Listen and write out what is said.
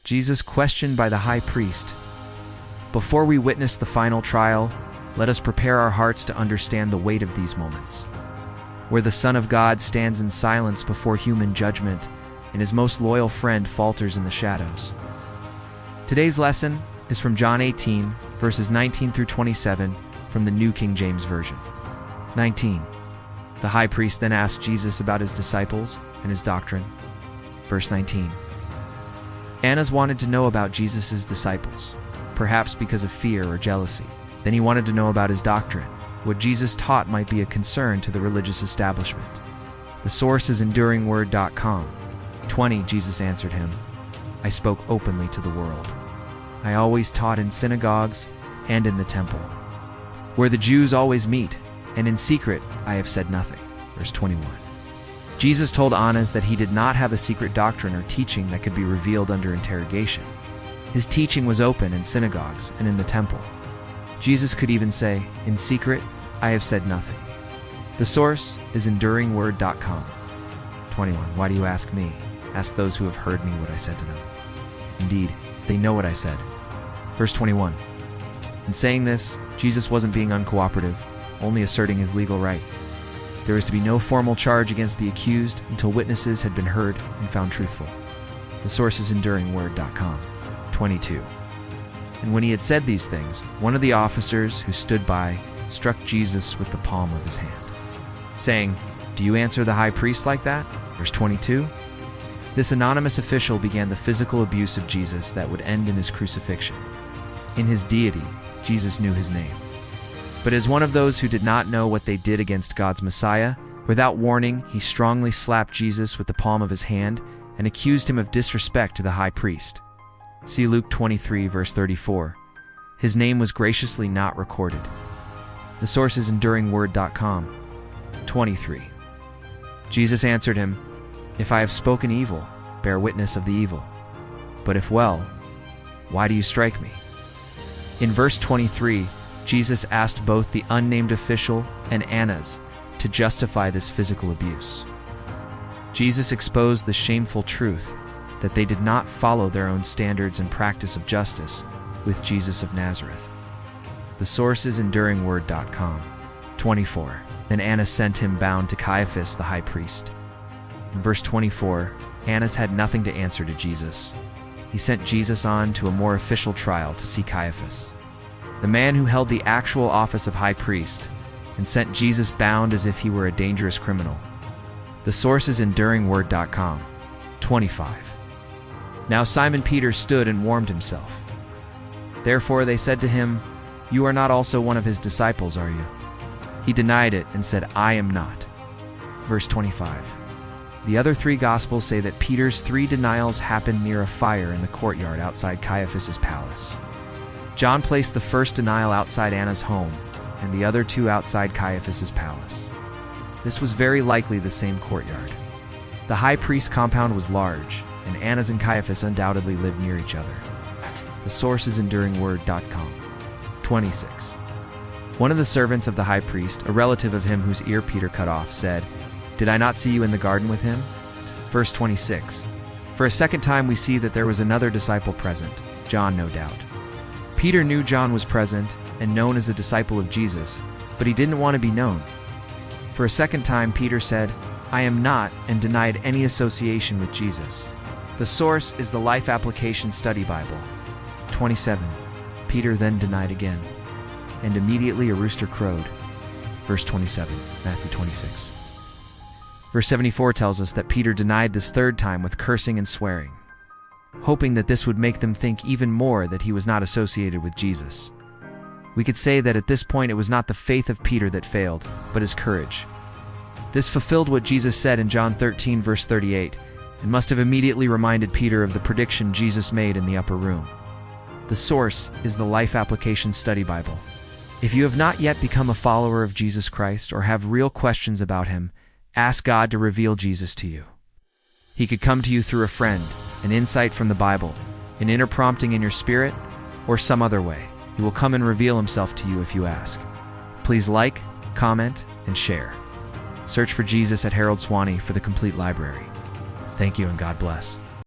Jesus questioned by the high priest. Before we witness the final trial, let us prepare our hearts to understand the weight of these moments, where the Son of God stands in silence before human judgment and his most loyal friend falters in the shadows. Today's lesson is from John 18, verses 19 through 27 from the New King James Version. 19. The high priest then asked Jesus about his disciples and his doctrine. Verse 19. Annas wanted to know about Jesus' disciples, perhaps because of fear or jealousy. Then he wanted to know about his doctrine. What Jesus taught might be a concern to the religious establishment. The source is EnduringWord.com. 20. Jesus answered him, I spoke openly to the world. I always taught in synagogues and in the temple, where the Jews always meet, and in secret I have said nothing. Verse 21. Jesus told Annas that he did not have a secret doctrine or teaching that could be revealed under interrogation. His teaching was open in synagogues and in the temple. Jesus could even say, in secret, I have said nothing. The source is EnduringWord.com. 21. Why do you ask me? Ask those who have heard me what I said to them. Indeed, they know what I said. Verse 21. In saying this, Jesus wasn't being uncooperative, only asserting his legal right. There was to be no formal charge against the accused until witnesses had been heard and found truthful. The source is EnduringWord.com. 22. And when he had said these things, one of the officers who stood by struck Jesus with the palm of his hand, saying, Do you answer the high priest like that? Verse 22. This anonymous official began the physical abuse of Jesus that would end in his crucifixion. In his deity, Jesus knew his name. But as one of those who did not know what they did against God's Messiah, without warning, he strongly slapped Jesus with the palm of his hand and accused him of disrespect to the high priest. See Luke 23, verse 34. His name was graciously not recorded. The source is EnduringWord.com. 23. Jesus answered him, If I have spoken evil, bear witness of the evil. But if well, why do you strike me? In verse 23, Jesus asked both the unnamed official and Annas to justify this physical abuse. Jesus exposed the shameful truth that they did not follow their own standards and practice of justice with Jesus of Nazareth. The source is EnduringWord.com. 24. Then Annas sent him bound to Caiaphas the high priest. In verse 24, Annas had nothing to answer to Jesus. He sent Jesus on to a more official trial to see Caiaphas, the man who held the actual office of high priest, and sent Jesus bound as if he were a dangerous criminal. The source is EnduringWord.com. 25. Now Simon Peter stood and warmed himself. Therefore they said to him, You are not also one of his disciples, are you? He denied it and said, I am not. Verse 25. The other three Gospels say that Peter's 3 denials happened near a fire in the courtyard outside Caiaphas' palace. John placed the first denial outside Anna's home, and the other 2 outside Caiaphas' palace. This was very likely the same courtyard. The high priest's compound was large, and Annas and Caiaphas undoubtedly lived near each other. The source is EnduringWord.com. 26. One of the servants of the high priest, a relative of him whose ear Peter cut off, said, Did I not see you in the garden with him? Verse 26. For a second time we see that there was another disciple present, John no doubt. Peter knew John was present and known as a disciple of Jesus, but he didn't want to be known. For a second time Peter said, I am not, and denied any association with Jesus. The source is the Life Application Study Bible. 27. Peter then denied again, and immediately a rooster crowed. Verse 27, Matthew 26. Verse 74 tells us that Peter denied this third time with cursing and swearing, hoping that this would make them think even more that he was not associated with Jesus. We could say that at this point it was not the faith of Peter that failed, but his courage. This fulfilled what Jesus said in John 13, verse 38, and must have immediately reminded Peter of the prediction Jesus made in the upper room. The source is the Life Application Study Bible. If you have not yet become a follower of Jesus Christ or have real questions about him, ask God to reveal Jesus to you. He could come to you through a friend, an insight from the Bible, an inner prompting in your spirit, or some other way. He will come and reveal himself to you if you ask. Please like, comment, and share. Search for Jesus at Harold Swanee for the complete library. Thank you and God bless.